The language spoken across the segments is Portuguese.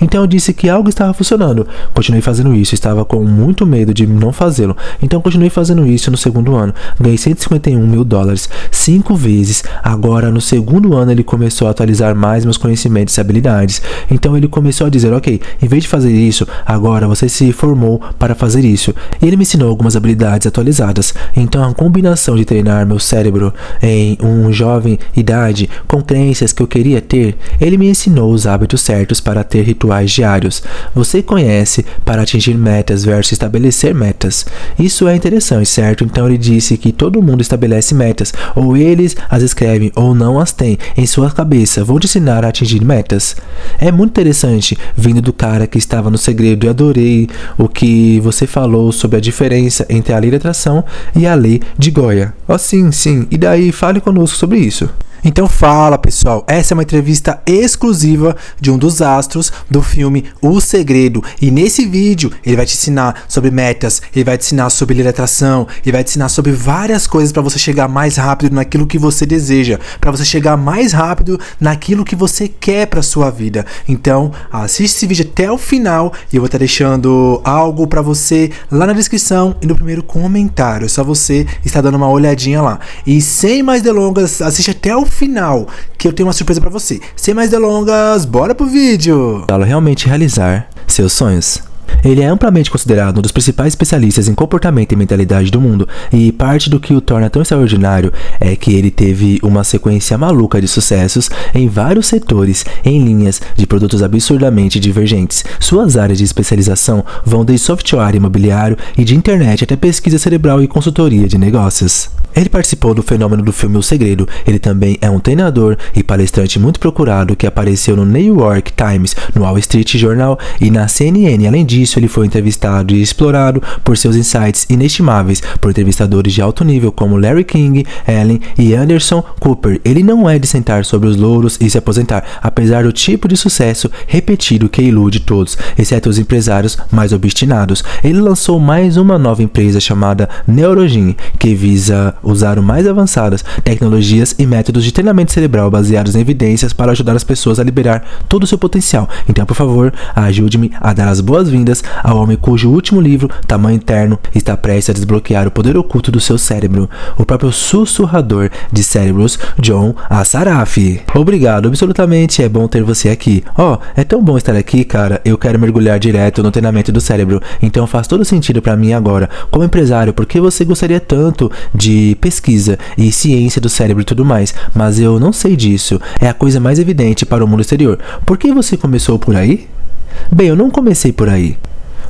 Então eu disse que algo estava funcionando. Continuei fazendo isso, estava com muito medo de não fazê-lo. Então continuei fazendo isso no segundo ano. Ganhei $151 mil, 5 vezes. Agora no segundo ano ele começou a atualizar mais meus conhecimentos e habilidades. Então ele começou a dizer, ok, em vez de fazer isso, agora você se formou para fazer isso. E ele me ensinou algumas habilidades atualizadas. Então a combinação de treinar meu cérebro em uma jovem idade com crenças que eu queria ter, ele me ensinou os hábitos certos para ter rituais diários. Você conhece para atingir metas versus estabelecer metas. Isso é interessante, certo? Então ele disse que todo mundo estabelece metas, ou eles as escrevem ou não as têm em sua cabeça. Vou te ensinar a atingir metas. É muito interessante vindo do cara que estava no segredo e adorei o que você falou sobre a diferença entre a lei da atração e a lei de Goya. Oh, sim. E daí, fale conosco sobre isso. Então fala, pessoal, essa é uma entrevista exclusiva de um dos astros do filme O Segredo, e nesse vídeo ele vai te ensinar sobre metas, ele vai te ensinar sobre lei da atração, ele vai te ensinar sobre várias coisas para você chegar mais rápido naquilo que você deseja, para você chegar mais rápido naquilo que você quer para sua vida. Então assiste esse vídeo até o final e eu vou estar deixando algo para você lá na descrição e no primeiro comentário, é só você estar dando uma olhadinha lá. E sem mais delongas, assiste até o final, que eu tenho uma surpresa pra você. Sem mais delongas, bora pro vídeo! Realmente realizar seus sonhos. Ele é amplamente considerado um dos principais especialistas em comportamento e mentalidade do mundo, e parte do que o torna tão extraordinário é que ele teve uma sequência maluca de sucessos em vários setores, em linhas de produtos absurdamente divergentes. Suas áreas de especialização vão desde software imobiliário e de internet até pesquisa cerebral e consultoria de negócios. Ele participou do fenômeno do filme O Segredo. Ele também é um treinador e palestrante muito procurado que apareceu no New York Times, no Wall Street Journal e na CNN. Além disso, ele foi entrevistado e explorado por seus insights inestimáveis por entrevistadores de alto nível como Larry King, Ellen e Anderson Cooper. Ele não é de sentar sobre os louros e se aposentar, apesar do tipo de sucesso repetido que ilude todos, exceto os empresários mais obstinados. Ele lançou mais uma nova empresa chamada Neurogene, que visa usar mais avançadas tecnologias e métodos de treinamento cerebral baseados em evidências para ajudar as pessoas a liberar todo o seu potencial. Então, por favor, ajude-me a dar as boas-vindas ao homem cujo último livro, Tamanho Interno, está prestes a desbloquear o poder oculto do seu cérebro, o próprio sussurrador de cérebros, John Assaraf. Obrigado, absolutamente é bom ter você aqui. É tão bom estar aqui, cara. Eu quero mergulhar direto no treinamento do cérebro, então faz todo sentido para mim agora, como empresário, porque você gostaria tanto de pesquisa e ciência do cérebro e tudo mais, mas eu não sei disso. É a coisa mais evidente para o mundo exterior. Por que você começou por aí? Bem, eu não comecei por aí.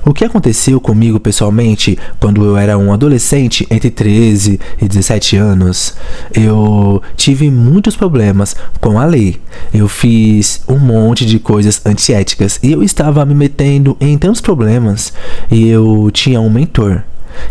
O que aconteceu comigo pessoalmente quando eu era um adolescente entre 13 e 17 anos, eu tive muitos problemas com a lei. Eu fiz um monte de coisas antiéticas e eu estava me metendo em tantos problemas, e eu tinha um mentor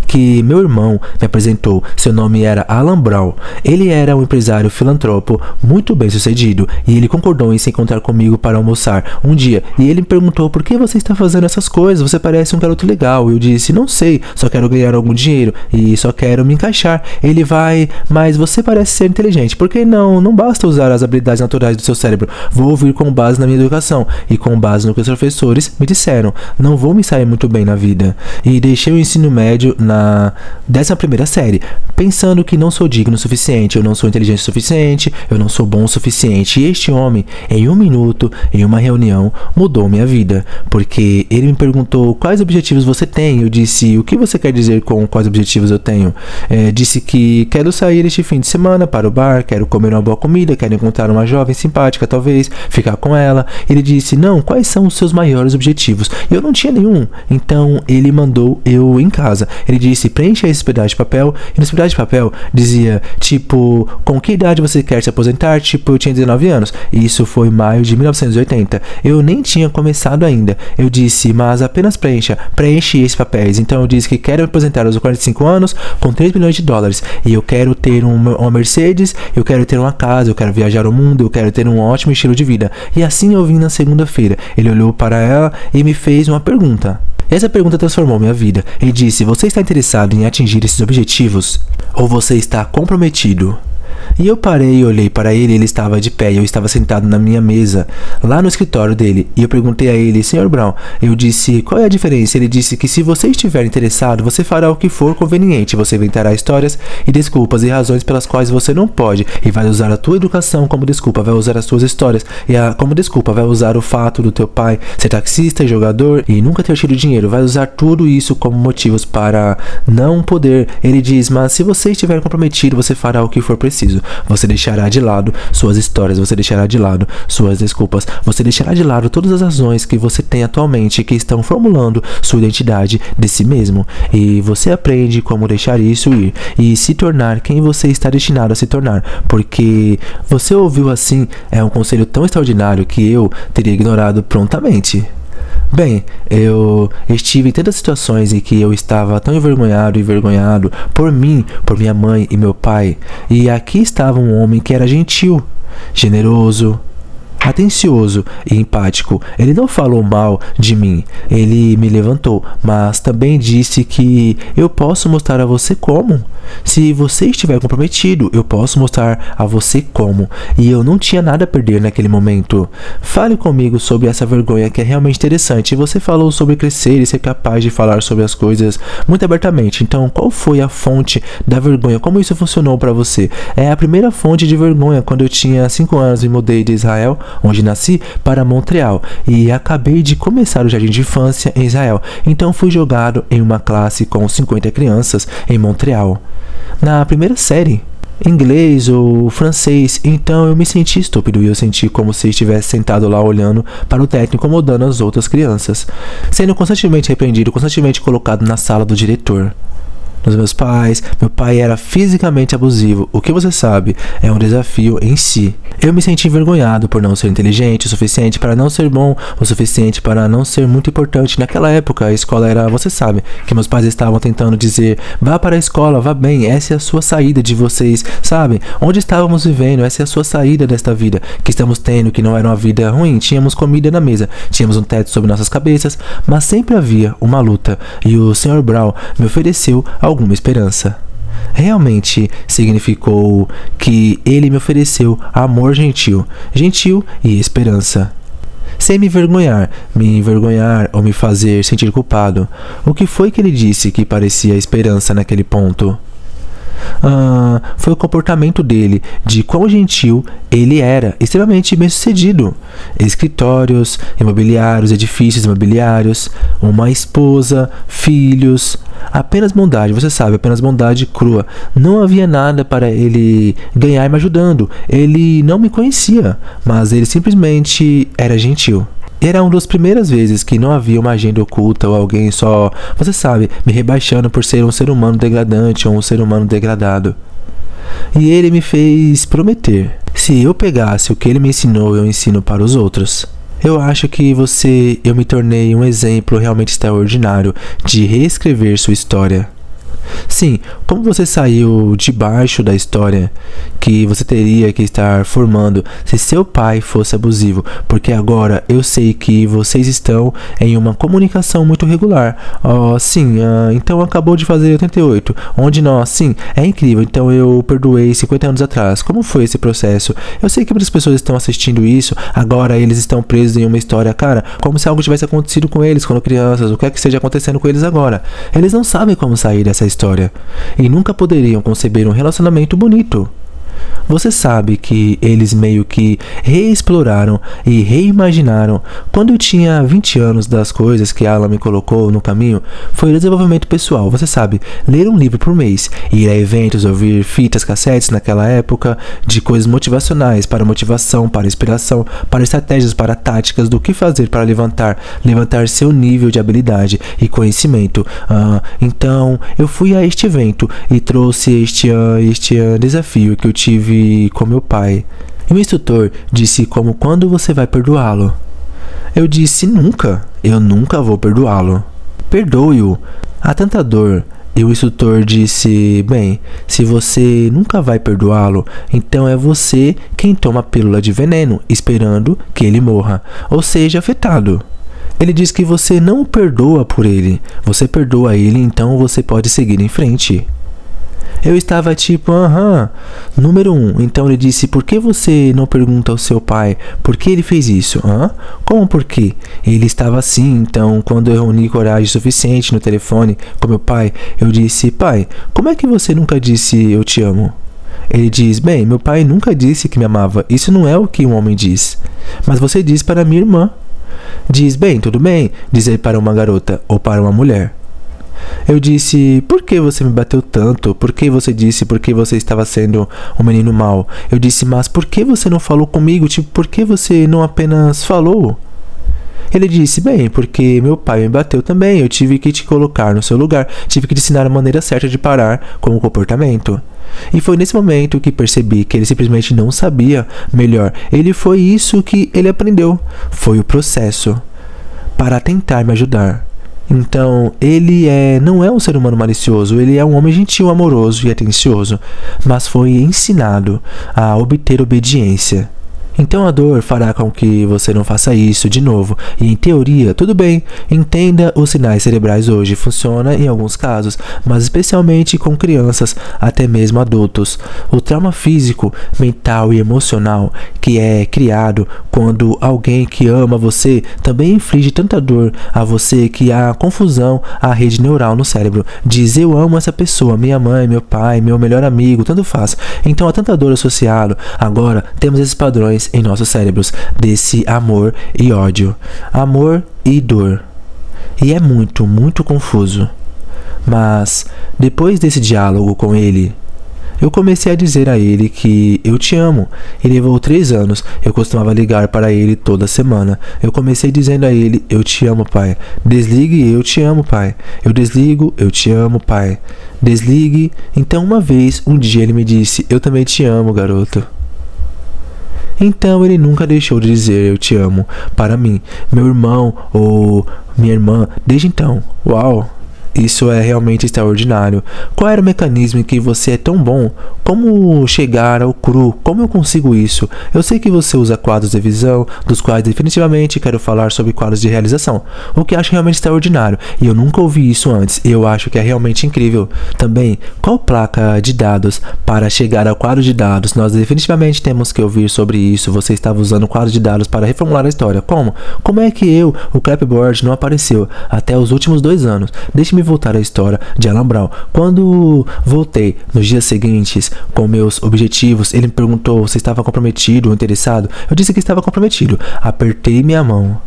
que meu irmão me apresentou. Seu nome era Alan Brown. Ele era um empresário filantropo muito bem sucedido, e ele concordou em se encontrar comigo para almoçar um dia, e ele me perguntou: por que você está fazendo essas coisas? Você parece um garoto legal. Eu disse: não sei, só quero ganhar algum dinheiro e só quero me encaixar. Ele vai: mas você parece ser inteligente, por que não basta usar as habilidades naturais do seu cérebro? Vou ouvir com base na minha educação e com base no que os professores me disseram. Não vou me sair muito bem na vida. E deixei o ensino médio na 11ª série, pensando que não sou digno o suficiente, eu não sou inteligente o suficiente, eu não sou bom o suficiente. E este homem, em um minuto, em uma reunião, mudou minha vida, porque ele me perguntou: quais objetivos você tem? Eu disse: o que você quer dizer com quais objetivos eu tenho? Disse que quero sair este fim de semana para o bar, quero comer uma boa comida, quero encontrar uma jovem simpática, talvez, ficar com ela. Ele disse: não, quais são os seus maiores objetivos? Eu não tinha nenhum. Então ele mandou eu em casa. Ele disse: preencha esse pedaço de papel. E nesse pedaço de papel dizia, tipo, com que idade você quer se aposentar? Tipo, eu tinha 19 anos. E isso foi em maio de 1980. Eu nem tinha começado ainda. Eu disse: mas apenas preenche esses papéis. Então eu disse que quero me aposentar aos 45 anos com $3 milhões. E eu quero ter uma Mercedes, eu quero ter uma casa, eu quero viajar o mundo, eu quero ter um ótimo estilo de vida. E assim eu vim na segunda-feira. Ele olhou para ela e me fez uma pergunta. Essa pergunta transformou minha vida. Ele disse: você está interessado em atingir esses objetivos? Ou você está comprometido? E eu parei e olhei para ele, ele estava de pé e eu estava sentado na minha mesa, lá no escritório dele. E eu perguntei a ele, Sr. Brown, eu disse, qual é a diferença? Ele disse que se você estiver interessado, você fará o que for conveniente. Você inventará histórias e desculpas e razões pelas quais você não pode. E vai usar a tua educação como desculpa, vai usar as suas histórias como desculpa, vai usar o fato do teu pai ser taxista e jogador e nunca ter tido dinheiro. Vai usar tudo isso como motivos para não poder. Ele diz, mas se você estiver comprometido, você fará o que for preciso. Você deixará de lado suas histórias, você deixará de lado suas desculpas, você deixará de lado todas as razões que você tem atualmente que estão formulando sua identidade de si mesmo. E você aprende como deixar isso ir e se tornar quem você está destinado a se tornar. Porque você ouviu assim, é um conselho tão extraordinário que eu teria ignorado prontamente. Bem, eu estive em tantas situações em que eu estava tão envergonhado por mim, por minha mãe e meu pai. E aqui estava um homem que era gentil, generoso, atencioso e empático. Ele não falou mal de mim, ele me levantou, mas também disse que eu posso mostrar a você como. Se você estiver comprometido, eu posso mostrar a você como. E eu não tinha nada a perder naquele momento. Fale comigo sobre essa vergonha que é realmente interessante. Você falou sobre crescer e ser capaz de falar sobre as coisas muito abertamente. Então, qual foi a fonte da vergonha? Como isso funcionou para você? É a primeira fonte de vergonha. Quando eu tinha 5 anos e mudei de Israel, onde nasci, para Montreal. E acabei de começar o jardim de infância em Israel. Então, fui jogado em uma classe com 50 crianças em Montreal. Na primeira série, inglês ou francês, então eu me senti estúpido e eu senti como se estivesse sentado lá olhando para o teto, incomodando as outras crianças, sendo constantemente repreendido, constantemente colocado na sala do diretor. Dos meus pais, meu pai era fisicamente abusivo. O que você sabe é um desafio em si. Eu me senti envergonhado por não ser inteligente o suficiente para não ser bom o suficiente para não ser muito importante. Naquela época a escola era, você sabe, que meus pais estavam tentando dizer, vá para a escola, vá bem, essa é a sua saída de vocês, sabe? Onde estávamos vivendo, essa é a sua saída desta vida que estamos tendo, que não era uma vida ruim. Tínhamos comida na mesa, tínhamos um teto sobre nossas cabeças, mas sempre havia uma luta e o Sr. Brown me ofereceu alguma esperança. Realmente significou que ele me ofereceu amor gentil e esperança. Sem me envergonhar ou me fazer sentir culpado. O que foi que ele disse que parecia esperança naquele ponto? Foi o comportamento dele, de quão gentil ele era, extremamente bem sucedido. Escritórios imobiliários, edifícios imobiliários, uma esposa, filhos, apenas bondade, você sabe, apenas bondade crua. Não havia nada para ele ganhar me ajudando. Ele não me conhecia, mas ele simplesmente era gentil. Era uma das primeiras vezes que não havia uma agenda oculta ou alguém só, você sabe, me rebaixando por ser um ser humano degradante ou um ser humano degradado. E ele me fez prometer, se eu pegasse o que ele me ensinou, eu ensino para os outros. Eu acho que eu me tornei um exemplo realmente extraordinário de reescrever sua história. Sim, como você saiu debaixo da história que você teria que estar formando se seu pai fosse abusivo, porque agora eu sei que vocês estão em uma comunicação muito regular. Então acabou de fazer 88, onde nós, sim, é incrível, então eu perdoei 50 anos atrás. Como foi esse processo? Eu sei que muitas pessoas estão assistindo isso, agora eles estão presos em uma história, cara, como se algo tivesse acontecido com eles quando crianças, o que é que esteja acontecendo com eles agora. Eles não sabem como sair dessa história e nunca poderiam conceber um relacionamento bonito. Você sabe que eles meio que reexploraram e reimaginaram. Quando eu tinha 20 anos, das coisas que Alan me colocou no caminho foi o desenvolvimento pessoal. Você sabe, ler um livro por mês, ir a eventos, ouvir fitas, cassetes naquela época de coisas motivacionais, para motivação, para inspiração, para estratégias, para táticas do que fazer para levantar seu nível de habilidade e conhecimento. Então eu fui a este evento e trouxe este desafio que eu tive com meu pai. E o instrutor disse como quando você vai perdoá-lo. Eu disse nunca, eu nunca vou perdoá-lo. Perdoe-o, há tanta dor. E o instrutor disse, bem, se você nunca vai perdoá-lo, então é você quem toma a pílula de veneno, esperando que ele morra, ou seja, afetado. Ele diz que você não o perdoa por ele, você perdoa ele, então você pode seguir em frente. Eu estava tipo, Número 1. Então ele disse, por que você não pergunta ao seu pai por que ele fez isso? Como por quê? Ele estava assim, então quando eu reuni coragem suficiente no telefone com meu pai, eu disse, pai, como é que você nunca disse eu te amo? Ele diz, bem, meu pai nunca disse que me amava, isso não é o que um homem diz. Mas você diz para minha irmã. Diz, bem, tudo bem, dizer para uma garota ou para uma mulher. Eu disse, por que você me bateu tanto? Por que você disse porque você estava sendo um menino mau? Eu disse, mas por que você não falou comigo? Tipo, por que você não apenas falou? Ele disse, bem, porque meu pai me bateu também, eu tive que te colocar no seu lugar, tive que te ensinar a maneira certa de parar com o comportamento. E foi nesse momento que percebi que ele simplesmente não sabia melhor. Foi isso que ele aprendeu, foi o processo para tentar me ajudar. Então, ele não é um ser humano malicioso, ele é um homem gentil, amoroso e atencioso, mas foi ensinado a obter obediência. Então a dor fará com que você não faça isso de novo. E em teoria, tudo bem, entenda os sinais cerebrais hoje. Funciona em alguns casos, mas especialmente com crianças, até mesmo adultos. O trauma físico, mental e emocional que é criado quando alguém que ama você também inflige tanta dor a você que há confusão à rede neural no cérebro. Diz, eu amo essa pessoa, minha mãe, meu pai, meu melhor amigo, tanto faz. Então há tanta dor associado. Agora temos esses padrões em nossos cérebros desse amor e ódio, amor e dor, e é muito, muito confuso. Mas depois desse diálogo com ele, eu comecei a dizer a ele que eu te amo. E levou 3 anos. Eu costumava ligar para ele toda semana. Eu comecei dizendo a ele, eu te amo, pai. Desligue, eu te amo, pai. Eu desligo, eu te amo, pai. Desligue. Então um dia ele me disse, eu também te amo, garoto. Então ele nunca deixou de dizer eu te amo para mim, meu irmão ou minha irmã, desde então. Uau! Isso é realmente extraordinário. Qual era o mecanismo em que você é tão bom? Como chegar ao cru? Como eu consigo isso? Eu sei que você usa quadros de visão, dos quais definitivamente quero falar sobre quadros de realização, o que acho realmente extraordinário, e eu nunca ouvi isso antes, e eu acho que é realmente incrível. Também, qual placa de dados para chegar ao quadro de dados? Nós definitivamente temos que ouvir sobre isso. Você estava usando o quadro de dados para reformular a história. Como? Como é que o clapboard não apareceu até os últimos 2 anos? Deixe-me voltar à história de Alan Brown. Quando voltei nos dias seguintes com meus objetivos, ele me perguntou se estava comprometido ou interessado. Eu disse que estava comprometido. Apertei minha mão.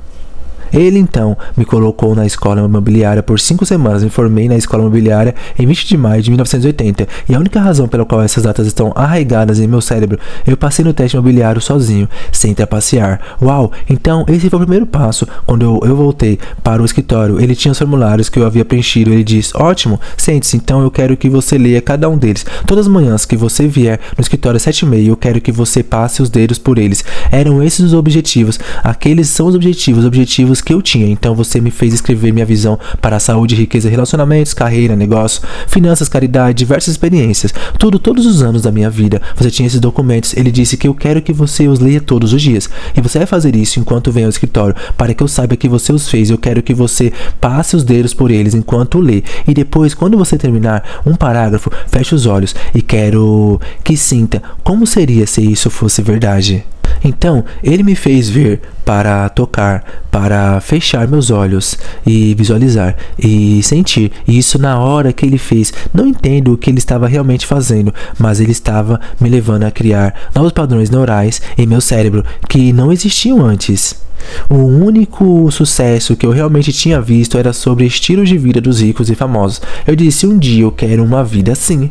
Ele então me colocou na escola imobiliária por 5 semanas. Me formei na escola imobiliária em 20 de maio de 1980. E a única razão pela qual essas datas estão arraigadas em meu cérebro, eu passei no teste imobiliário sozinho, sem trapacear. Uau! Então esse foi o primeiro passo. Quando eu voltei para o escritório, ele tinha os formulários que eu havia preenchido. Ele disse, ótimo, sente-se, então eu quero que você leia cada um deles. Todas as manhãs que você vier no escritório às 7h30, eu quero que você passe os dedos por eles. Eram esses os objetivos. Aqueles são os objetivos que eu tinha. Então você me fez escrever minha visão para a saúde, riqueza, relacionamentos, carreira, negócio, finanças, caridade, diversas experiências, todos os anos da minha vida. Você tinha esses documentos. Ele disse que eu quero que você os leia todos os dias, e você vai fazer isso enquanto vem ao escritório, para que eu saiba que você os fez. Eu quero que você passe os dedos por eles enquanto lê, e depois, quando você terminar um parágrafo, feche os olhos e quero que sinta como seria se isso fosse verdade. Então, ele me fez ver para tocar, para fechar meus olhos e visualizar e sentir. E isso na hora que ele fez. Não entendo o que ele estava realmente fazendo, mas ele estava me levando a criar novos padrões neurais em meu cérebro que não existiam antes. O único sucesso que eu realmente tinha visto era sobre estilos de vida dos ricos e famosos. Eu disse, um dia eu quero uma vida assim.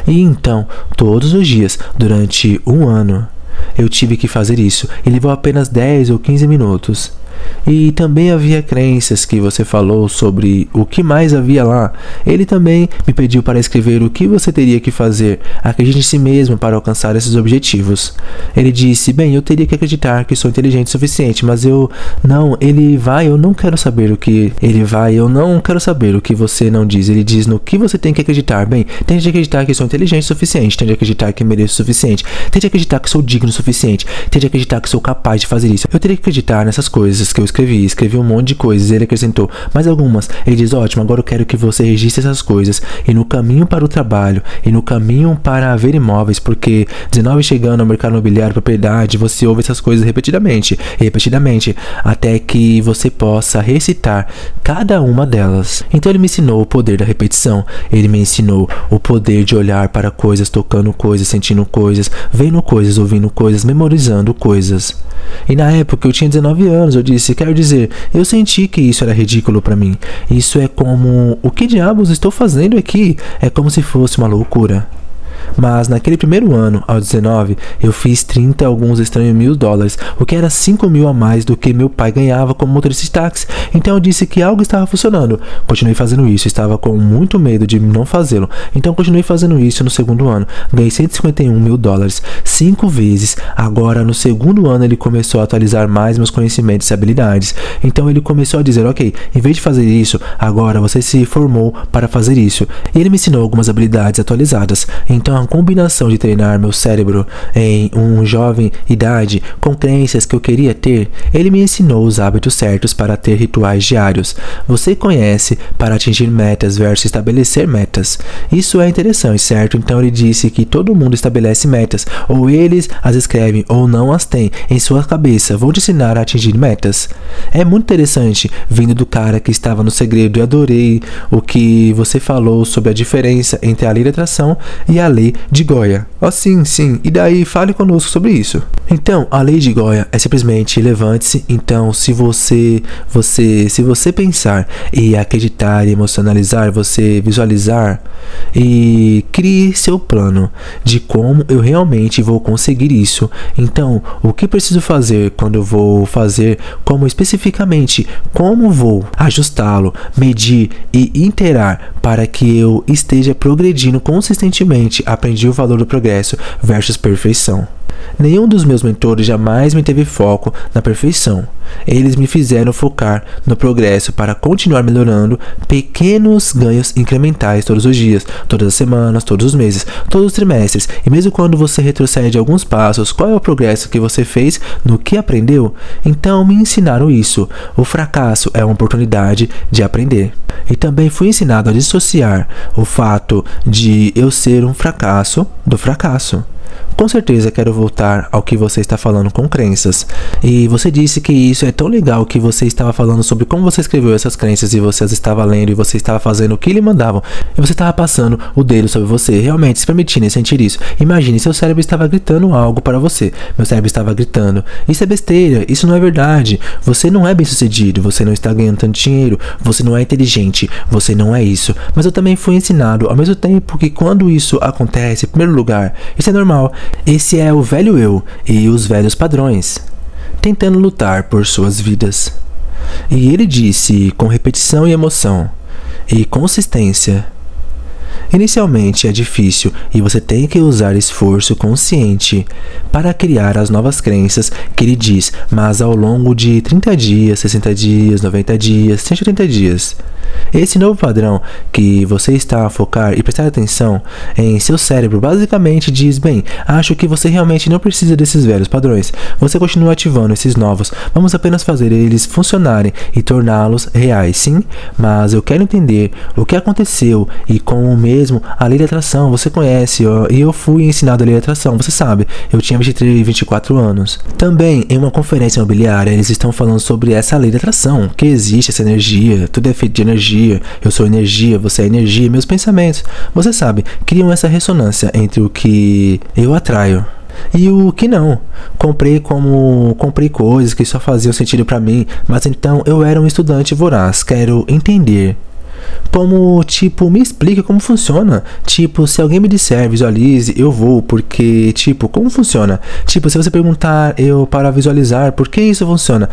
E então, todos os dias, durante 1 ano, eu tive que fazer isso, e levou apenas 10 ou 15 minutos. E também havia crenças que você falou sobre o que mais havia lá. Ele também me pediu para escrever o que você teria que fazer. Acredite em si mesmo para alcançar esses objetivos. Ele disse, bem, eu teria que acreditar que sou inteligente o suficiente, mas eu não quero saber o que eu não quero saber o que você não diz. Ele diz no que você tem que acreditar. Bem, tente de acreditar que sou inteligente o suficiente, tente de acreditar que mereço o suficiente, tente de acreditar que sou digno o suficiente, tente de acreditar que sou capaz de fazer isso. Eu teria que acreditar nessas coisas que eu escrevi um monte de coisas. Ele acrescentou mais algumas. Ele diz: ótimo, agora eu quero que você registre essas coisas. E no caminho para o trabalho, e no caminho para ver imóveis, porque 19 chegando ao mercado imobiliário, propriedade, você ouve essas coisas repetidamente, até que você possa recitar cada uma delas. Então ele me ensinou o poder da repetição. Ele me ensinou o poder de olhar para coisas, tocando coisas, sentindo coisas, vendo coisas, ouvindo coisas, memorizando coisas. E na época eu tinha 19 anos, eu disse, quero dizer, eu senti que isso era ridículo para mim. Isso é como, o que diabos estou fazendo aqui? É como se fosse uma loucura. Mas naquele primeiro ano, aos 19, eu fiz 30 alguns estranhos $1.000, o que era 5 mil a mais do que meu pai ganhava como motorista de táxi. Então eu disse que algo estava funcionando. Continuei fazendo isso, estava com muito medo de não fazê-lo. Então continuei fazendo isso no segundo ano. Ganhei $151.000, 5 vezes. Agora no segundo ano ele começou a atualizar mais meus conhecimentos e habilidades. Então ele começou a dizer, ok, em vez de fazer isso, agora você se formou para fazer isso. E ele me ensinou algumas habilidades atualizadas. Então a combinação de treinar meu cérebro em uma jovem idade com crenças que eu queria ter, ele me ensinou os hábitos certos para ter rituais diários. Você conhece para atingir metas versus estabelecer metas. Isso é interessante, certo? Então ele disse que todo mundo estabelece metas, ou eles as escrevem ou não as têm em sua cabeça. Vou te ensinar a atingir metas. É muito interessante vindo do cara que estava no segredo. Eu adorei o que você falou sobre a diferença entre a lei da atração e a lei de Goya. Sim. E daí, fale conosco sobre isso. Então, a lei de Goya é simplesmente levante-se. Então, se você pensar e acreditar e emocionalizar, você visualizar e crie seu plano de como eu realmente vou conseguir isso. Então, o que preciso fazer quando eu vou fazer, como especificamente, como vou ajustá-lo, medir e iterar para que eu esteja progredindo consistentemente. Aprendi o valor do progresso versus perfeição. Nenhum dos meus mentores jamais me teve foco na perfeição. Eles me fizeram focar no progresso para continuar melhorando pequenos ganhos incrementais todos os dias, todas as semanas, todos os meses, todos os trimestres. E mesmo quando você retrocede alguns passos, qual é o progresso que você fez no que aprendeu? Então me ensinaram isso. O fracasso é uma oportunidade de aprender. E também fui ensinado a dissociar o fato de eu ser um fracasso do fracasso. Com certeza quero voltar ao que você está falando com crenças. E você disse que isso é tão legal que você estava falando sobre como você escreveu essas crenças e você as estava lendo e você estava fazendo o que lhe mandavam. E você estava passando o dedo sobre você, realmente se permitindo sentir isso. Imagine, seu cérebro estava gritando algo para você. Meu cérebro estava gritando, isso é besteira, isso não é verdade. Você não é bem sucedido, você não está ganhando tanto dinheiro, você não é inteligente, você não é isso. Mas eu também fui ensinado ao mesmo tempo que quando isso acontece, em primeiro lugar, isso é normal. Esse é o velho eu e os velhos padrões, tentando lutar por suas vidas. E ele disse com repetição e emoção, e consistência. Inicialmente é difícil e você tem que usar esforço consciente para criar as novas crenças que ele diz, mas ao longo de 30 dias, 60 dias, 90 dias, 180 dias. Esse novo padrão que você está a focar e prestar atenção em seu cérebro basicamente diz, bem, acho que você realmente não precisa desses velhos padrões. Você continua ativando esses novos. Vamos apenas fazer eles funcionarem e torná-los reais, sim? Mas eu quero entender o que aconteceu e com o mesmo a lei da atração. Você conhece, e eu fui ensinado a lei da atração, você sabe. Eu tinha 23 e 24 anos. Também, em uma conferência imobiliária, eles estão falando sobre essa lei da atração, que existe essa energia, tudo é feito de energia, eu sou energia, você é energia, meus pensamentos, você sabe, criam essa ressonância entre o que eu atraio e o que não. Comprei coisas que só faziam sentido pra mim, mas então eu era um estudante voraz, quero entender. Como, tipo, me explica como funciona. Tipo, se alguém me disser, visualize, eu vou, porque, tipo, como funciona? Tipo, se você perguntar eu para visualizar, por que isso funciona?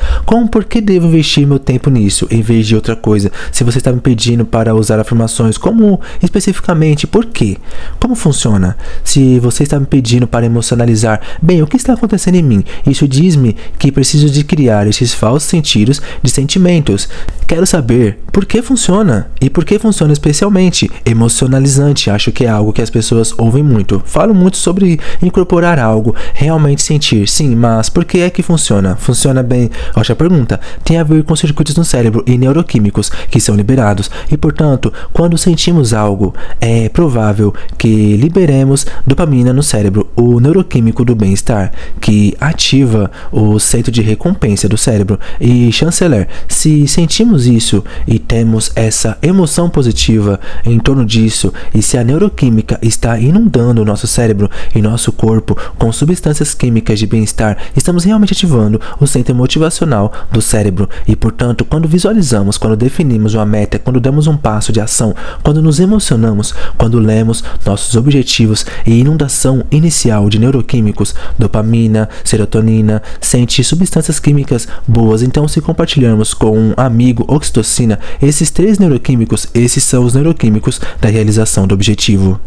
Por que devo investir meu tempo nisso, em vez de outra coisa? Se você está me pedindo para usar afirmações, como especificamente, por quê? Como funciona? Se você está me pedindo para emocionalizar, bem, o que está acontecendo em mim? Isso diz-me que preciso de criar esses falsos sentidos de sentimentos, Quero saber por que funciona e por que funciona especialmente emocionalizante. Acho que é algo que as pessoas ouvem muito. Falo muito sobre incorporar algo, realmente sentir. Sim, mas por que é que funciona? Funciona bem? Outra pergunta. Tem a ver com circuitos no cérebro e neuroquímicos que são liberados. E, portanto, quando sentimos algo, é provável que liberemos dopamina no cérebro, o neuroquímico do bem-estar, que ativa o centro de recompensa do cérebro. E, chanceler, se sentimos isso e temos essa emoção positiva em torno disso, e se a neuroquímica está inundando o nosso cérebro e nosso corpo com substâncias químicas de bem-estar, estamos realmente ativando o centro motivacional do cérebro. E, portanto, quando visualizamos, quando definimos uma meta, quando damos um passo de ação, quando nos emocionamos, quando lemos nossos objetivos e inundação inicial de neuroquímicos, dopamina, serotonina, sente substâncias químicas boas. Então, se compartilharmos com um amigo oxitocina, esses 3 neuroquímicos, esses são os neuroquímicos da realização do objetivo.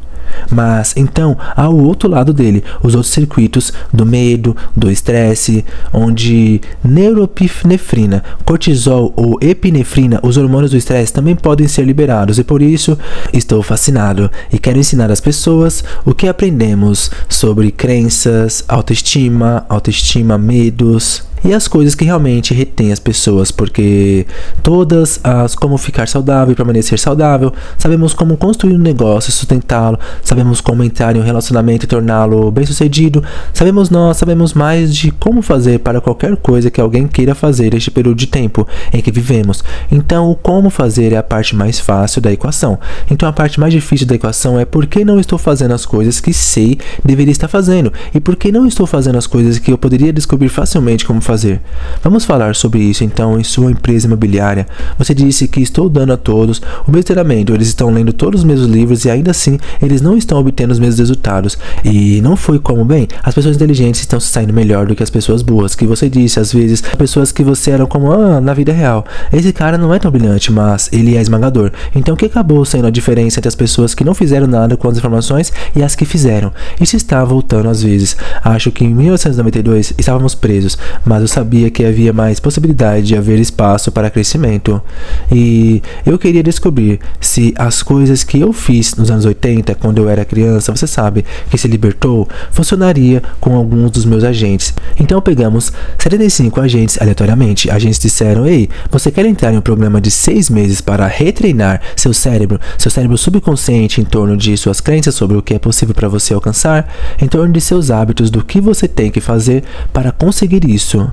Mas, então, há o outro lado dele, os outros circuitos do medo, do estresse, onde neuropinefrina, cortisol ou epinefrina, os hormônios do estresse, também podem ser liberados. E por isso, estou fascinado e quero ensinar às pessoas o que aprendemos sobre crenças, autoestima, medos e as coisas que realmente retêm as pessoas, porque todas as como ficar saudável e permanecer saudável, sabemos como construir um negócio, sustentá-lo, sabemos como entrar em um relacionamento e torná-lo bem-sucedido, sabemos mais de como fazer para qualquer coisa que alguém queira fazer neste período de tempo em que vivemos. Então, o como fazer é a parte mais fácil da equação. Então, a parte mais difícil da equação é por que não estou fazendo as coisas que sei deveria estar fazendo, e por que não estou fazendo as coisas que eu poderia descobrir facilmente como fazer. Vamos falar sobre isso então em sua empresa imobiliária. Você disse que estou dando a todos o mesmo treinamento, eles estão lendo todos os mesmos livros e ainda assim eles não estão obtendo os mesmos resultados. E não foi como, bem, as pessoas inteligentes estão se saindo melhor do que as pessoas boas, que você disse, às vezes, pessoas que você era como, na vida real, esse cara não é tão brilhante, mas ele é esmagador. Então o que acabou sendo a diferença entre as pessoas que não fizeram nada com as informações e as que fizeram? Isso está voltando às vezes. Acho que em 1992 estávamos presos, mas eu sabia que havia mais possibilidade de haver espaço para crescimento. E eu queria descobrir se as coisas que eu fiz nos anos 80, quando eu era criança, você sabe, que se libertou, funcionaria com alguns dos meus agentes. Então pegamos 75 agentes aleatoriamente. Agentes disseram, ei, você quer entrar em um programa de 6 meses para retreinar seu cérebro subconsciente em torno de suas crenças sobre o que é possível para você alcançar, em torno de seus hábitos, do que você tem que fazer para conseguir isso.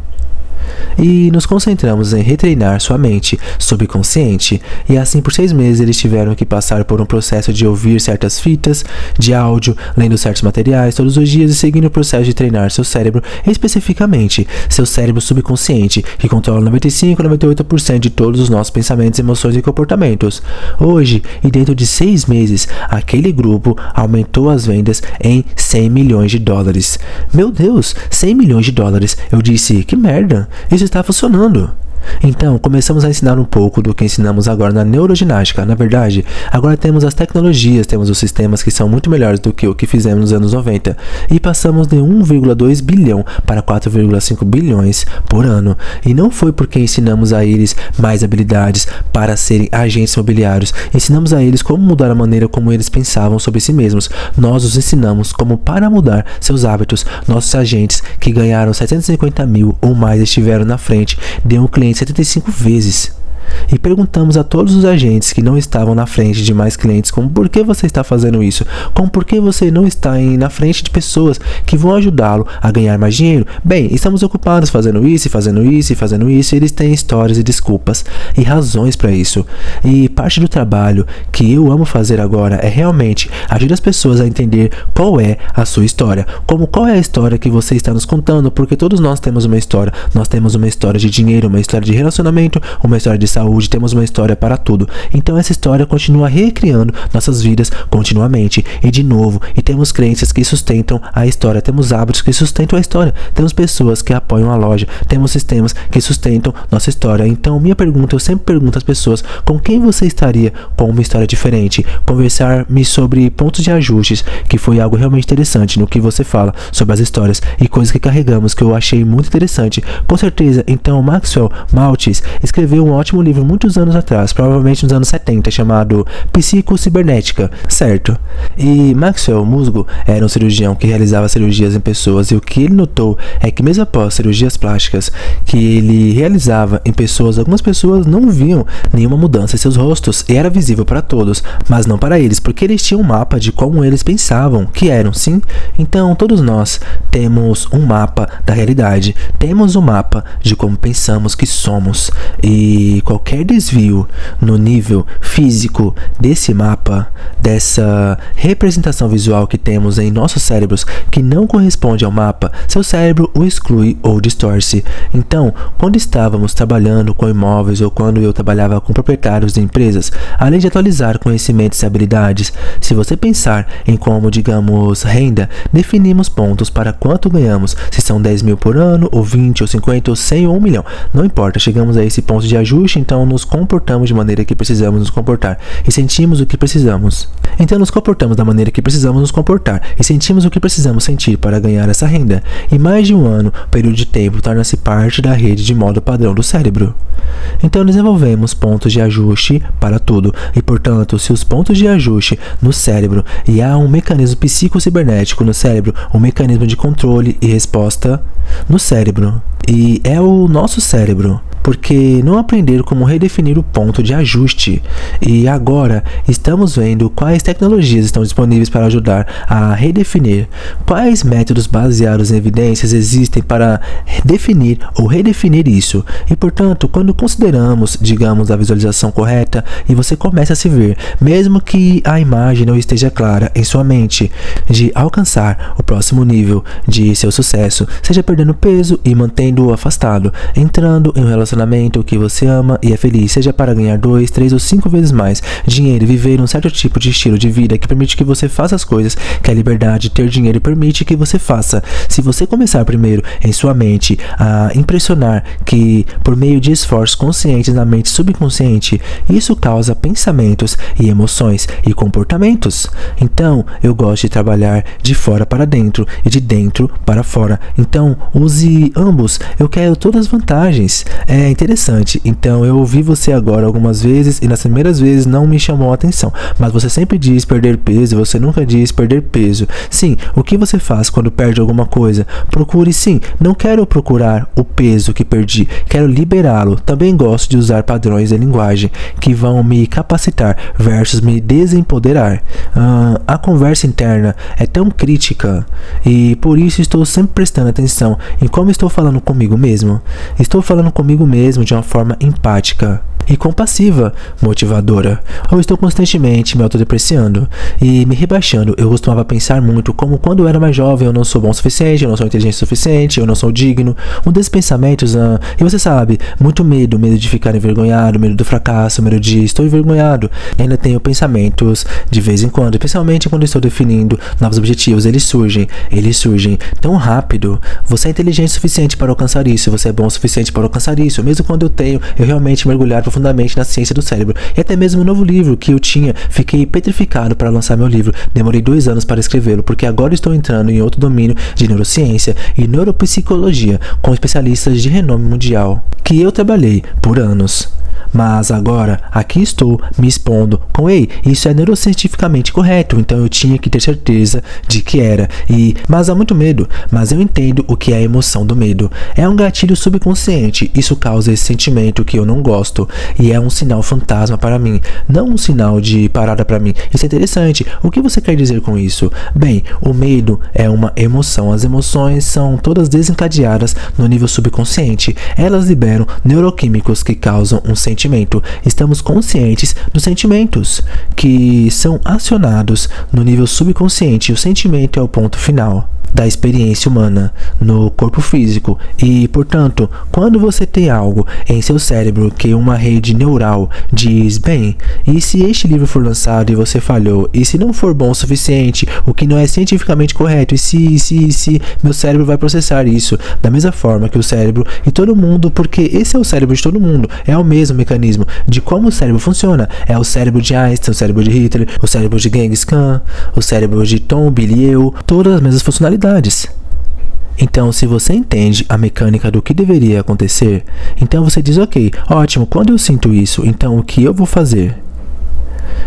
E nos concentramos em retreinar sua mente subconsciente, e assim por 6 meses eles tiveram que passar por um processo de ouvir certas fitas de áudio, lendo certos materiais todos os dias e seguindo o processo de treinar seu cérebro, especificamente seu cérebro subconsciente, que controla 95 a 98% de todos os nossos pensamentos, emoções e comportamentos. Hoje, e dentro de 6 meses, aquele grupo aumentou as vendas em 100 milhões de dólares. Meu Deus, 100 milhões de dólares. Eu disse, que merda. Isso está funcionando. Então, começamos a ensinar um pouco do que ensinamos agora na neuroginástica. Na verdade, agora temos as tecnologias, temos os sistemas que são muito melhores do que o que fizemos nos anos 90. E passamos de 1,2 bilhão para 4,5 bilhões por ano. E não foi porque ensinamos a eles mais habilidades para serem agentes imobiliários. Ensinamos a eles como mudar a maneira como eles pensavam sobre si mesmos. Nós os ensinamos como para mudar seus hábitos. Nossos agentes que ganharam 750 mil ou mais estiveram na frente de um cliente 75 vezes. E perguntamos a todos os agentes que não estavam na frente de mais clientes como por que você está fazendo isso, como por que você não está na frente de pessoas que vão ajudá-lo a ganhar mais dinheiro. Bem, estamos ocupados fazendo isso e fazendo isso e fazendo isso, e eles têm histórias e desculpas e razões para isso. E parte do trabalho que eu amo fazer agora é realmente ajudar as pessoas a entender qual é a sua história, qual é a história que você está nos contando, porque todos nós temos uma história. Nós temos uma história de dinheiro, uma história de relacionamento, uma história de saúde, temos uma história para tudo. Então essa história continua recriando nossas vidas continuamente e de novo, e temos crenças que sustentam a história, temos hábitos que sustentam a história, temos pessoas que apoiam a loja, temos sistemas que sustentam nossa história. Então minha pergunta, eu sempre pergunto às pessoas, com quem você estaria com uma história diferente? Conversar-me sobre pontos de ajustes, que foi algo realmente interessante no que você fala sobre as histórias e coisas que carregamos, que eu achei muito interessante. Com certeza, então Maxwell Maltz escreveu um ótimo livro muitos anos atrás, provavelmente nos anos 70, chamado psicocibernética, certo? E Maxwell Musgo era um cirurgião que realizava cirurgias em pessoas, e o que ele notou é que mesmo após cirurgias plásticas que ele realizava em pessoas, algumas pessoas não viam nenhuma mudança em seus rostos, e era visível para todos, mas não para eles, porque eles tinham um mapa de como eles pensavam que eram, sim? Então todos nós temos um mapa da realidade, temos um mapa de como pensamos que somos, e qualquer desvio no nível físico desse mapa, dessa representação visual que temos em nossos cérebros que não corresponde ao mapa, seu cérebro o exclui ou distorce. Então, quando estávamos trabalhando com imóveis ou quando eu trabalhava com proprietários de empresas, além de atualizar conhecimentos e habilidades, se você pensar em como, digamos, renda, definimos pontos para quanto ganhamos, se são 10 mil por ano, ou 20, ou 50, ou 100, ou 1 milhão. Não importa, chegamos a esse ponto de ajuste, então nos comportamos de maneira que precisamos nos comportar e sentimos o que precisamos. Então nos comportamos da maneira que precisamos nos comportar e sentimos o que precisamos sentir para ganhar essa renda. E mais de um ano, período de tempo, torna-se parte da rede de modo padrão do cérebro. Então desenvolvemos pontos de ajuste para tudo, e portanto, se os pontos de ajuste no cérebro e há um mecanismo psicocibernético no cérebro, um mecanismo de controle e resposta no cérebro, e é o nosso cérebro. Porque não aprender como redefinir o ponto de ajuste. E agora estamos vendo quais tecnologias estão disponíveis para ajudar a redefinir, quais métodos baseados em evidências existem para definir ou redefinir isso. E portanto, quando consideramos, digamos, a visualização correta e você começa a se ver, mesmo que a imagem não esteja clara em sua mente, de alcançar o próximo nível de seu sucesso, seja perdendo peso e mantendo-o afastado, entrando em um relacionamento que você ama e é feliz, seja para ganhar 2, 3 ou 5 vezes mais dinheiro e viver um certo tipo de estilo de vida que permite que você faça as coisas que a liberdade de ter dinheiro permite que você faça. Se você começar primeiro em sua mente a impressionar que por meio de esforços conscientes na mente subconsciente, isso causa pensamentos e emoções e comportamentos. Então, eu gosto de trabalhar de fora para dentro e de dentro para fora. Então, use ambos. Eu quero todas as vantagens. É interessante. Então eu ouvi você agora algumas vezes e nas primeiras vezes não me chamou a atenção, mas você sempre diz perder peso e você nunca diz perder peso. Sim, o que você faz quando perde alguma coisa? Procure sim, não quero procurar o peso que perdi, quero liberá-lo. Também gosto de usar padrões de linguagem que vão me capacitar versus me desempoderar. A conversa interna é tão crítica e por isso estou sempre prestando atenção em como estou falando comigo mesmo. Estou falando comigo mesmo de uma forma empática e compassiva, motivadora, ou estou constantemente me autodepreciando e me rebaixando. Eu costumava pensar muito como quando eu era mais jovem eu não sou bom o suficiente, eu não sou inteligente o suficiente, eu não sou digno. Um desses pensamentos, e você sabe, muito medo de ficar envergonhado, medo do fracasso, medo de estou envergonhado. E ainda tenho pensamentos de vez em quando, especialmente quando estou definindo novos objetivos, eles surgem tão rápido. Você é inteligente o suficiente para alcançar isso, você é bom o suficiente para alcançar isso. Mesmo quando eu realmente mergulhar profundamente na ciência do cérebro. E até mesmo o novo livro que eu tinha, fiquei petrificado para lançar meu livro. Demorei 2 anos para escrevê-lo, porque agora estou entrando em outro domínio de neurociência e neuropsicologia com especialistas de renome mundial, que eu trabalhei por anos. Mas agora, aqui estou me expondo com, isso é neurocientificamente correto, então eu tinha que ter certeza de que era. Mas há muito medo, mas eu entendo o que é a emoção do medo. É um gatilho subconsciente, isso causa esse sentimento que eu não gosto, e é um sinal fantasma para mim, não um sinal de parada para mim. Isso é interessante. O que você quer dizer com isso? Bem, o medo é uma emoção. As emoções são todas desencadeadas no nível subconsciente. Elas liberam neuroquímicos que causam um sentimento. Estamos conscientes dos sentimentos que são acionados no nível subconsciente. O sentimento é o ponto final da experiência humana no corpo físico e, portanto, quando você tem algo em seu cérebro que uma rede neural diz, bem, e se este livro for lançado e você falhou, e se não for bom o suficiente, o que não é cientificamente correto, e se meu cérebro vai processar isso da mesma forma que o cérebro e todo mundo, porque esse é o cérebro de todo mundo, é o mesmo mecanismo de como o cérebro funciona, é o cérebro de Einstein, o cérebro de Hitler, o cérebro de Genghis Khan, o cérebro de Tom, Billy e eu, todas as mesmas funcionalidades. Então, se você entende a mecânica do que deveria acontecer, então você diz, ok, ótimo, quando eu sinto isso, então o que eu vou fazer?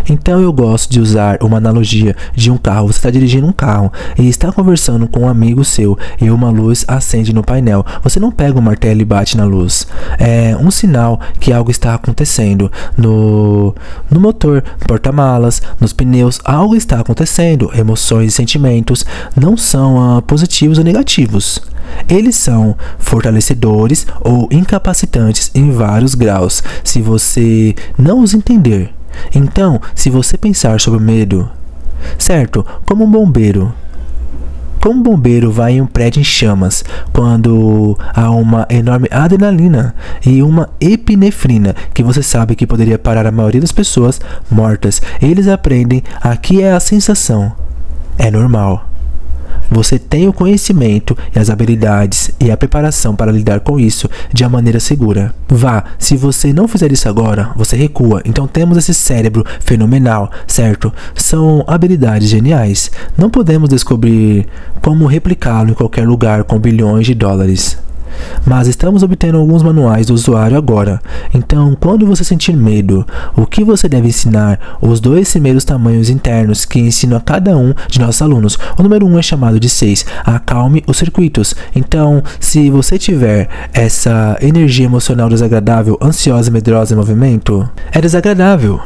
Então eu gosto de usar uma analogia de um carro. Você está dirigindo um carro e está conversando com um amigo seu e uma luz acende no painel. Você não pega o martelo e bate na luz. É um sinal que algo está acontecendo no motor, no porta-malas, nos pneus. Algo está acontecendo. Emoções e sentimentos não são positivos ou negativos. Eles são fortalecedores ou incapacitantes em vários graus, se você não os entender. Então, se você pensar sobre o medo, certo? Como um bombeiro vai em um prédio em chamas quando há uma enorme adrenalina e uma epinefrina que você sabe que poderia parar a maioria das pessoas mortas. Eles aprendem a que é a sensação. É normal. Você tem o conhecimento e as habilidades e a preparação para lidar com isso de uma maneira segura. Se você não fizer isso agora, você recua. Então temos esse cérebro fenomenal, certo? São habilidades geniais. Não podemos descobrir como replicá-lo em qualquer lugar com bilhões de dólares. Mas estamos obtendo alguns manuais do usuário agora. Então, quando você sentir medo, o que você deve ensinar? Os 2 primeiros tamanhos internos que ensino a cada um de nossos alunos. O número 1 é chamado de 6. Acalme os circuitos. Então, se você tiver essa energia emocional desagradável, ansiosa, medrosa em movimento, é desagradável.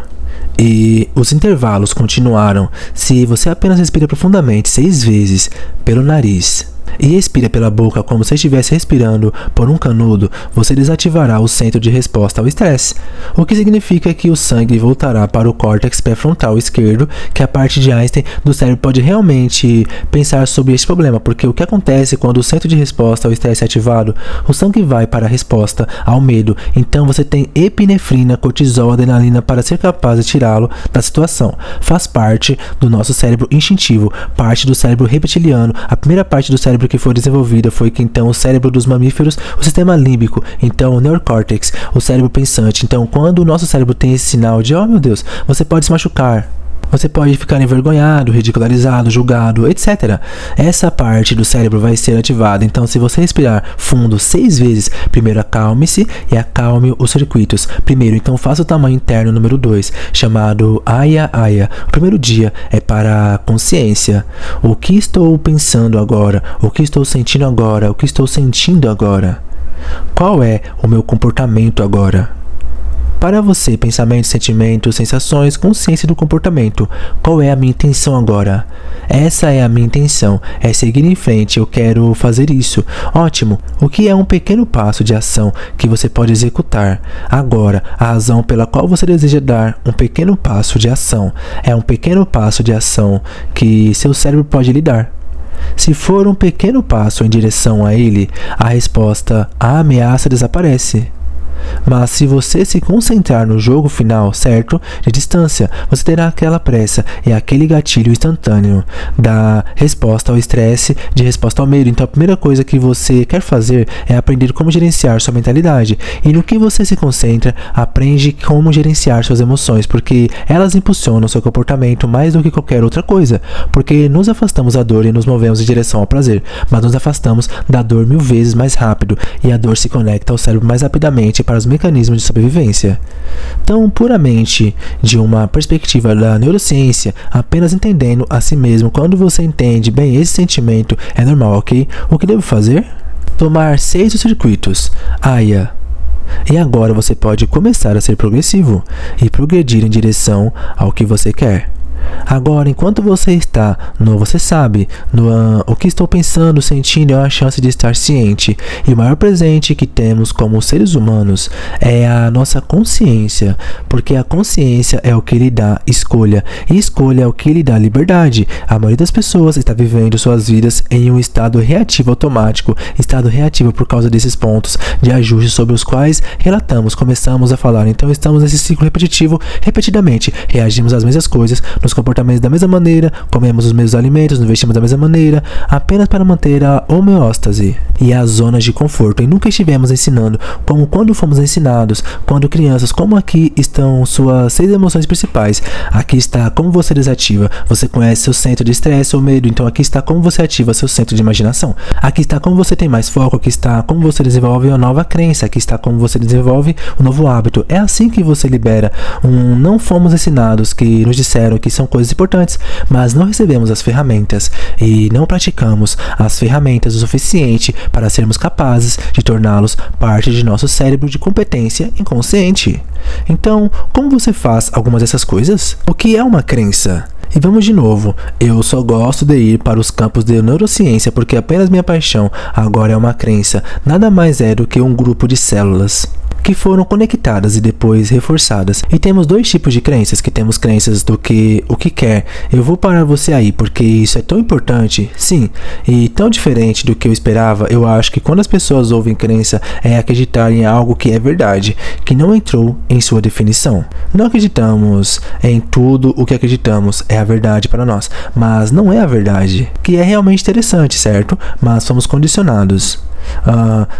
E os intervalos continuaram. Se você apenas respira profundamente 6 vezes pelo nariz e expira pela boca como se estivesse respirando por um canudo, você desativará o centro de resposta ao estresse, o que significa que o sangue voltará para o córtex pré-frontal esquerdo, que a parte de Einstein do cérebro pode realmente pensar sobre este problema, porque o que acontece quando o centro de resposta ao estresse é ativado, o sangue vai para a resposta ao medo, então você tem epinefrina, cortisol, adrenalina para ser capaz de tirá-lo da situação. Faz parte do nosso cérebro instintivo, parte do cérebro reptiliano. A primeira parte do cérebro que foi desenvolvida foi que então o cérebro dos mamíferos, o sistema límbico, então o neocórtex, o cérebro pensante. Então quando o nosso cérebro tem esse sinal de, oh meu Deus, você pode se machucar, você pode ficar envergonhado, ridicularizado, julgado, etc. Essa parte do cérebro vai ser ativada. Então, se você respirar fundo 6 vezes, primeiro acalme-se e acalme os circuitos. Primeiro, então, faça o tamanho interno número 2, chamado Aya Aya. O primeiro dia é para a consciência. O que estou pensando agora? O que estou sentindo agora? O que estou sentindo agora? Qual é o meu comportamento agora? Para você, pensamentos, sentimentos, sensações, consciência do comportamento. Qual é a minha intenção agora? Essa é a minha intenção, é seguir em frente, eu quero fazer isso. Ótimo! O que é um pequeno passo de ação que você pode executar? Agora, a razão pela qual você deseja dar um pequeno passo de ação é um pequeno passo de ação que seu cérebro pode lhe dar. Se for um pequeno passo em direção a ele, a resposta à ameaça desaparece. Mas se você se concentrar no jogo final, certo? De distância, você terá aquela pressa e aquele gatilho instantâneo da resposta ao estresse, de resposta ao medo. Então a primeira coisa que você quer fazer é aprender como gerenciar sua mentalidade. E no que você se concentra, aprende como gerenciar suas emoções, porque elas impulsionam seu comportamento mais do que qualquer outra coisa. Porque nos afastamos da dor e nos movemos em direção ao prazer, mas nos afastamos da dor 1000 vezes mais rápido, e a dor se conecta ao cérebro mais rapidamente para os mecanismos de sobrevivência. Então, puramente de uma perspectiva da neurociência, apenas entendendo a si mesmo, quando você entende bem esse sentimento, é normal, ok? O que devo fazer? Tomar 6 dos circuitos Aya. E agora você pode começar a ser progressivo e progredir em direção ao que você quer. Agora, enquanto você está no você sabe, o que estou pensando, sentindo, é uma chance de estar ciente. E o maior presente que temos como seres humanos é a nossa consciência, porque a consciência é o que lhe dá escolha, e escolha é o que lhe dá liberdade. A maioria das pessoas está vivendo suas vidas em um estado reativo automático, estado reativo por causa desses pontos de ajuste sobre os quais começamos a falar. Então estamos nesse ciclo repetitivo, repetidamente, reagimos às mesmas coisas, nos comportamentos da mesma maneira, comemos os mesmos alimentos, nos vestimos da mesma maneira, apenas para manter a homeostase e as zonas de conforto. E nunca estivemos ensinando como quando fomos ensinados, quando crianças, como aqui estão suas 6 emoções principais. Aqui está como você desativa. Você conhece seu centro de estresse ou medo, então aqui está como você ativa seu centro de imaginação. Aqui está como você tem mais foco, aqui está como você desenvolve uma nova crença, aqui está como você desenvolve um novo hábito. É assim que você libera não fomos ensinados, que nos disseram que são coisas importantes, mas não recebemos as ferramentas e não praticamos as ferramentas o suficiente para sermos capazes de torná-los parte de nosso cérebro de competência inconsciente. Então, como você faz algumas dessas coisas? O que é uma crença? E vamos de novo, eu só gosto de ir para os campos de neurociência porque apenas minha paixão agora é uma crença, nada mais é do que um grupo de células que foram conectadas e depois reforçadas. E temos 2 tipos de crenças, que temos crenças do que o que quer. Eu vou parar você aí, porque isso é tão importante, sim, e tão diferente do que eu esperava. Eu acho que quando as pessoas ouvem crença, é acreditar em algo que é verdade, que não entrou em sua definição. Não acreditamos em tudo o que acreditamos, é a verdade para nós, mas não é a verdade, que é realmente interessante, certo? Mas somos condicionados.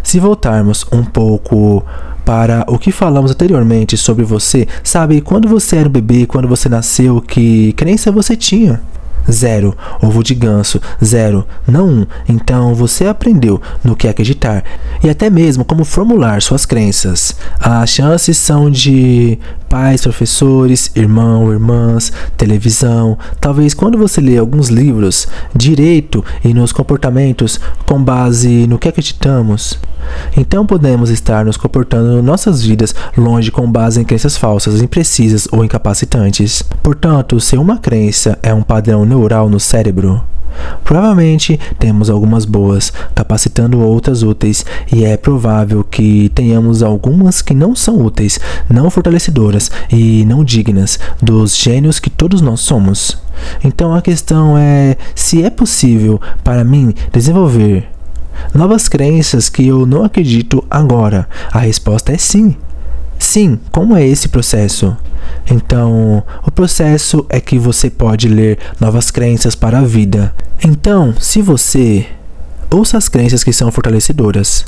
Se voltarmos um pouco para o que falamos anteriormente sobre você, sabe, quando você era um bebê, quando você nasceu, que crença você tinha? 0, ovo de ganso, 0, não 1. Então você aprendeu no que acreditar e até mesmo como formular suas crenças. As chances são de pais, professores, irmão, irmãs, televisão. Talvez quando você lê alguns livros, direito e nos comportamentos com base no que acreditamos. Então podemos estar nos comportando em nossas vidas longe com base em crenças falsas, imprecisas ou incapacitantes. Portanto, se uma crença é um padrão neural no cérebro, provavelmente temos algumas boas, capacitando outras úteis, e é provável que tenhamos algumas que não são úteis, não fortalecedoras e não dignas dos gênios que todos nós somos. Então a questão é se é possível para mim desenvolver novas crenças que eu não acredito agora. A resposta é sim. Sim, como é esse processo? Então, o processo é que você pode ler novas crenças para a vida. Então, se você ouça as crenças que são fortalecedoras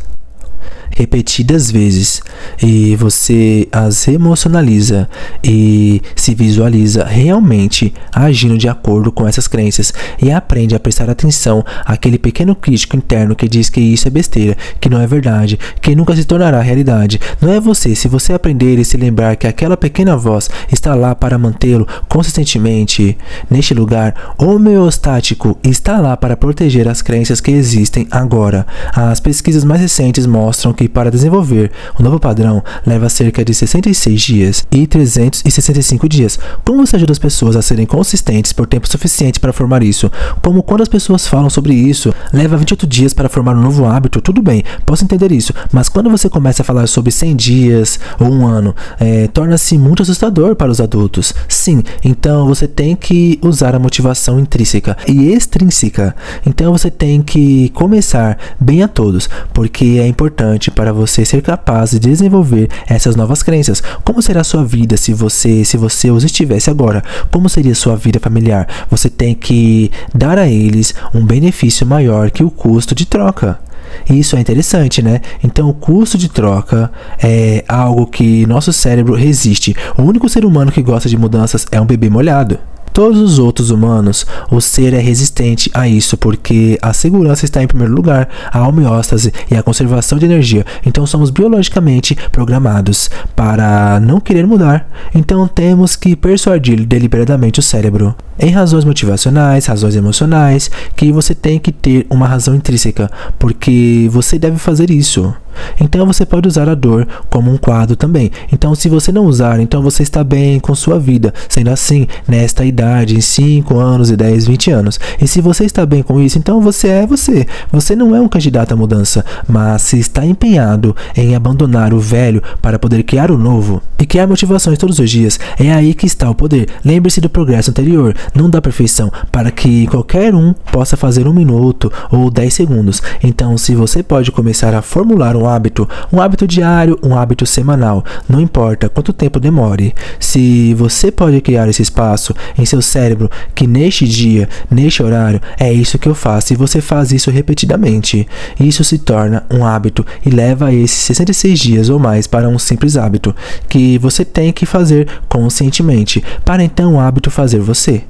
repetidas vezes e você as emocionaliza e se visualiza realmente agindo de acordo com essas crenças e aprende a prestar atenção àquele pequeno crítico interno que diz que isso é besteira, que não é verdade, que nunca se tornará realidade. Não é você. Se você aprender e se lembrar que aquela pequena voz está lá para mantê-lo consistentemente neste lugar homeostático, está lá para proteger as crenças que existem agora. As pesquisas mais recentes mostram que para desenvolver um novo padrão leva cerca de 66 dias e 365 dias. Como você ajuda as pessoas a serem consistentes por tempo suficiente para formar isso? Como quando as pessoas falam sobre isso, leva 28 dias para formar um novo hábito, tudo bem, posso entender isso, mas quando você começa a falar sobre 100 dias ou um ano, torna-se muito assustador para os adultos. Sim, então você tem que usar a motivação intrínseca e extrínseca. Então você tem que começar bem a todos, porque é importante para você ser capaz de desenvolver essas novas crenças. Como será a sua vida se você os estivesse agora? Como seria a sua vida familiar? Você tem que dar a eles um benefício maior que o custo de troca. E isso é interessante, né? Então o custo de troca é algo que nosso cérebro resiste. O único ser humano que gosta de mudanças é um bebê molhado. Todos os outros humanos, o ser é resistente a isso, porque a segurança está em primeiro lugar, a homeostase e a conservação de energia. Então somos biologicamente programados para não querer mudar. Então temos que persuadir deliberadamente o cérebro, em razões motivacionais, razões emocionais, que você tem que ter uma razão intrínseca, porque você deve fazer isso. Então você pode usar a dor como um quadro também. Então se você não usar, então você está bem com sua vida. Sendo assim, nesta idade, em 5 anos e 10, 20 anos. E se você está bem com isso, então você é você. Você não é um candidato à mudança, mas se está empenhado em abandonar o velho para poder criar o novo e criar motivações todos os dias, é aí que está o poder. Lembre-se do progresso anterior, não da perfeição, para que qualquer um possa fazer 1 minuto ou 10 segundos. Então se você pode começar a formular um um hábito diário, um hábito semanal, não importa quanto tempo demore. Se você pode criar esse espaço em seu cérebro, que neste dia, neste horário, é isso que eu faço, e você faz isso repetidamente, isso se torna um hábito e leva a esses 66 dias ou mais para um simples hábito, que você tem que fazer conscientemente, para então o hábito fazer você.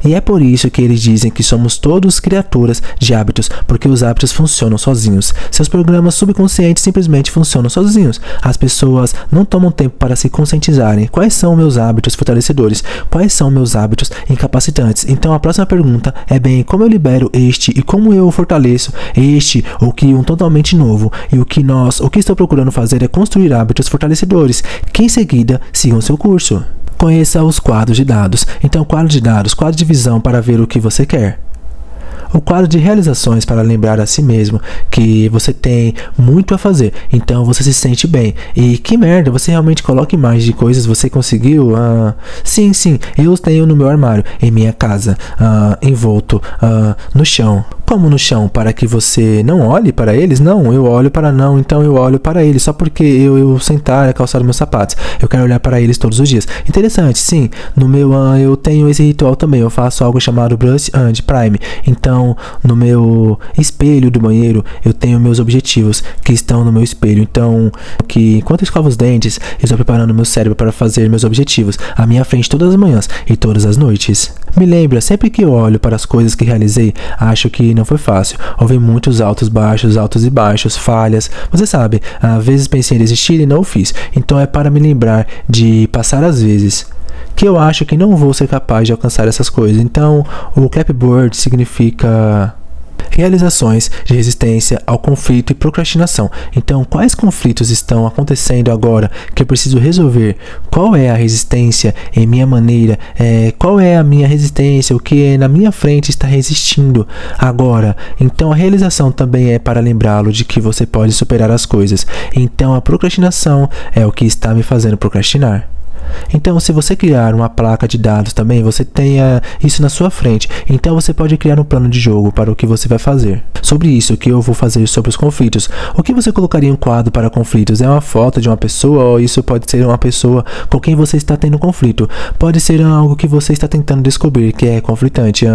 E é por isso que eles dizem que somos todos criaturas de hábitos, porque os hábitos funcionam sozinhos. Seus programas subconscientes simplesmente funcionam sozinhos. As pessoas não tomam tempo para se conscientizarem. Quais são meus hábitos fortalecedores? Quais são meus hábitos incapacitantes? Então a próxima pergunta é bem, como eu libero este e como eu fortaleço este ou que um totalmente novo? E o que estou procurando fazer é construir hábitos fortalecedores, que em seguida sigam seu curso. Conheça os quadros de dados. Então, quadro de dados, quadro de visão para ver o que você quer. O quadro de realizações para lembrar a si mesmo que você tem muito a fazer, então você se sente bem. E que merda, você realmente coloca imagens de coisas, você conseguiu? Sim, eu tenho no meu armário, em minha casa, envolto, no chão. Como no chão? Para que você não olhe para eles? Não, eu olho para não, então eu olho para eles, só porque eu sentar e calçar meus sapatos. Eu quero olhar para eles todos os dias. Interessante, sim. No meu, eu tenho esse ritual também, eu faço algo chamado Brush and Prime. Então, no meu espelho do banheiro, eu tenho meus objetivos que estão no meu espelho. Então, que enquanto eu escovo os dentes, eu estou preparando meu cérebro para fazer meus objetivos à minha frente todas as manhãs e todas as noites. Me lembra, sempre que eu olho para as coisas que realizei, acho que não foi fácil. Houve muitos altos e baixos, falhas. Você sabe, às vezes pensei em desistir e não o fiz. Então é para me lembrar de passar as vezes que eu acho que não vou ser capaz de alcançar essas coisas. Então, o clapboard significa realizações de resistência ao conflito e procrastinação. Então, quais conflitos estão acontecendo agora que eu preciso resolver? Qual é a resistência em minha maneira? Qual é a minha resistência? O que na minha frente está resistindo agora? Então, a realização também é para lembrá-lo de que você pode superar as coisas. Então, a procrastinação é o que está me fazendo procrastinar. Então, se você criar uma placa de dados também, você tenha isso na sua frente. Então, você pode criar um plano de jogo para o que você vai fazer. Sobre isso, o que eu vou fazer sobre os conflitos. O que você colocaria em um quadro para conflitos? É uma foto de uma pessoa ou isso pode ser uma pessoa com quem você está tendo conflito? Pode ser algo que você está tentando descobrir que é conflitante.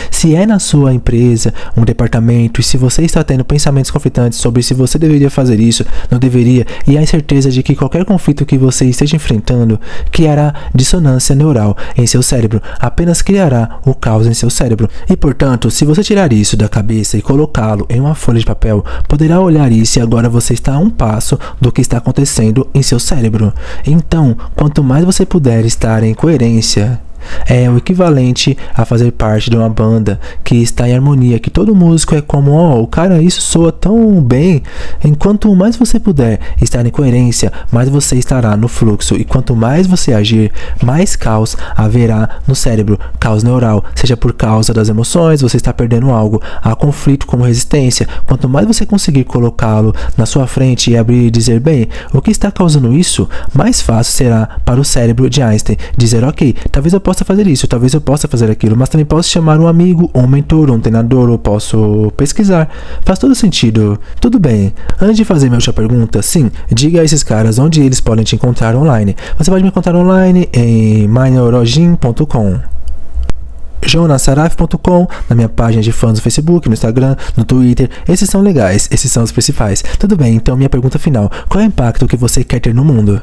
Se é na sua empresa, um departamento, e se você está tendo pensamentos conflitantes sobre se você deveria fazer isso, não deveria, e a incerteza de que qualquer conflito que você esteja enfrentando criará dissonância neural em seu cérebro, apenas criará o caos em seu cérebro. E portanto, se você tirar isso da cabeça e colocá-lo em uma folha de papel, poderá olhar isso e agora você está a um passo do que está acontecendo em seu cérebro. Então, quanto mais você puder estar em coerência, é o equivalente a fazer parte de uma banda que está em harmonia, que todo músico é como, cara, isso soa tão bem. Enquanto mais você puder estar em coerência, mais você estará no fluxo, e quanto mais você agir, mais caos haverá no cérebro, caos neural, seja por causa das emoções, você está perdendo algo, há conflito como resistência. Quanto mais você conseguir colocá-lo na sua frente e abrir e dizer, bem, o que está causando isso, mais fácil será para o cérebro de Einstein dizer, ok, talvez eu possa fazer isso, talvez eu possa fazer aquilo, mas também posso chamar um amigo, um mentor, um treinador, ou posso pesquisar. Faz todo sentido. Tudo bem. Antes de fazer minha última pergunta, sim, diga a esses caras onde eles podem te encontrar online. Você pode me encontrar online em myneurogym.com, jonasaraf.com, na minha página de fãs no Facebook, no Instagram, no Twitter. Esses são legais, esses são os principais. Tudo bem, então minha pergunta final. Qual é o impacto que você quer ter no mundo?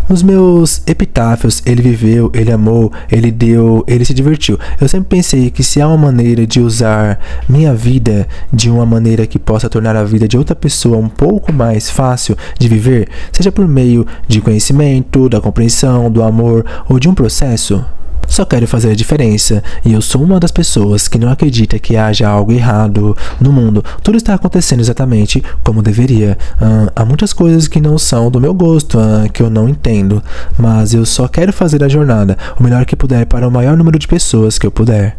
Nos meus epitáfios, ele viveu, ele amou, ele deu, ele se divertiu. Eu sempre pensei que se há uma maneira de usar minha vida de uma maneira que possa tornar a vida de outra pessoa um pouco mais fácil de viver, seja por meio de conhecimento, da compreensão, do amor ou de um processo, só quero fazer a diferença, e eu sou uma das pessoas que não acredita que haja algo errado no mundo. Tudo está acontecendo exatamente como deveria. Há muitas coisas que não são do meu gosto, que eu não entendo, mas eu só quero fazer a jornada o melhor que puder para o maior número de pessoas que eu puder.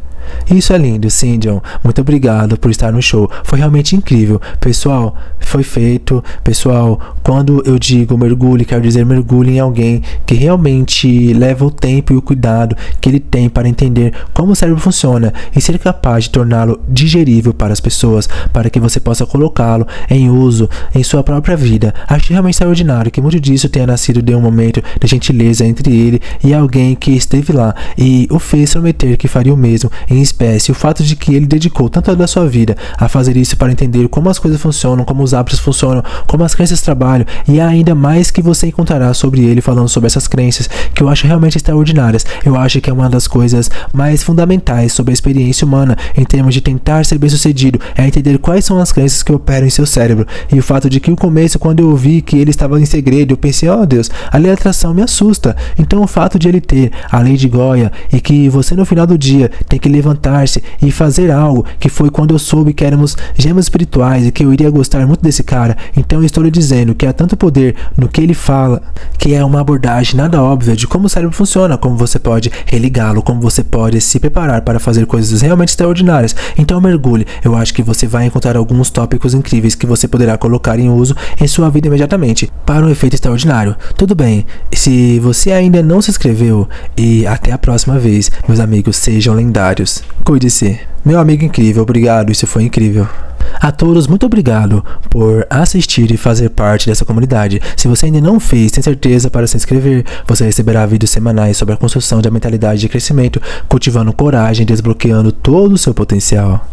Isso é lindo, sim, John. Muito obrigado por estar no show. Foi realmente incrível. Pessoal, foi feito. Pessoal, quando eu digo mergulhe, quero dizer mergulhe em alguém que realmente leva o tempo e o cuidado que ele tem para entender como o cérebro funciona e ser capaz de torná-lo digerível para as pessoas, para que você possa colocá-lo em uso em sua própria vida. Acho realmente extraordinário que muito disso tenha nascido de um momento de gentileza entre ele e alguém que esteve lá e o fez prometer que faria o mesmo em espécie. O fato de que ele dedicou tanto da sua vida a fazer isso para entender como as coisas funcionam, como os hábitos funcionam, como as crenças trabalham, e há ainda mais que você encontrará sobre ele falando sobre essas crenças, que eu acho realmente extraordinárias. Eu acho que é uma das coisas mais fundamentais sobre a experiência humana em termos de tentar ser bem sucedido, é entender quais são as crenças que operam em seu cérebro. E o fato de que o começo, quando eu vi que ele estava em segredo, eu pensei, oh Deus, a lei da atração me assusta. Então o fato de ele ter a lei de Goya e que você no final do dia tem que levantar-se e fazer algo, que foi quando eu soube que éramos gêmeos espirituais e que eu iria gostar muito desse cara. Então eu estou lhe dizendo que há tanto poder no que ele fala, que é uma abordagem nada óbvia de como o cérebro funciona, como você pode religá-lo, como você pode se preparar para fazer coisas realmente extraordinárias. Então mergulhe. Eu acho que você vai encontrar alguns tópicos incríveis que você poderá colocar em uso em sua vida imediatamente para um efeito extraordinário. Tudo bem, se você ainda não se inscreveu, e até a próxima vez, meus amigos, sejam lendários. Cuide-se. Meu amigo incrível, obrigado, isso foi incrível. A todos, muito obrigado por assistir e fazer parte dessa comunidade. Se você ainda não fez, tem certeza para se inscrever. Você receberá vídeos semanais sobre a construção de uma mentalidade de crescimento, cultivando coragem e desbloqueando todo o seu potencial.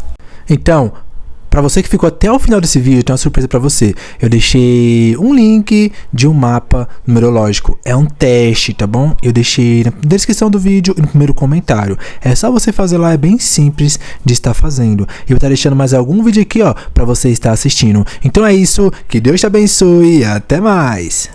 Então, para você que ficou até o final desse vídeo, tem uma surpresa para você. Eu deixei um link de um mapa numerológico. É um teste, tá bom? Eu deixei na descrição do vídeo e no primeiro comentário. É só você fazer lá, é bem simples de estar fazendo. E eu vou estar deixando mais algum vídeo aqui, ó, para você estar assistindo. Então é isso, que Deus te abençoe e até mais!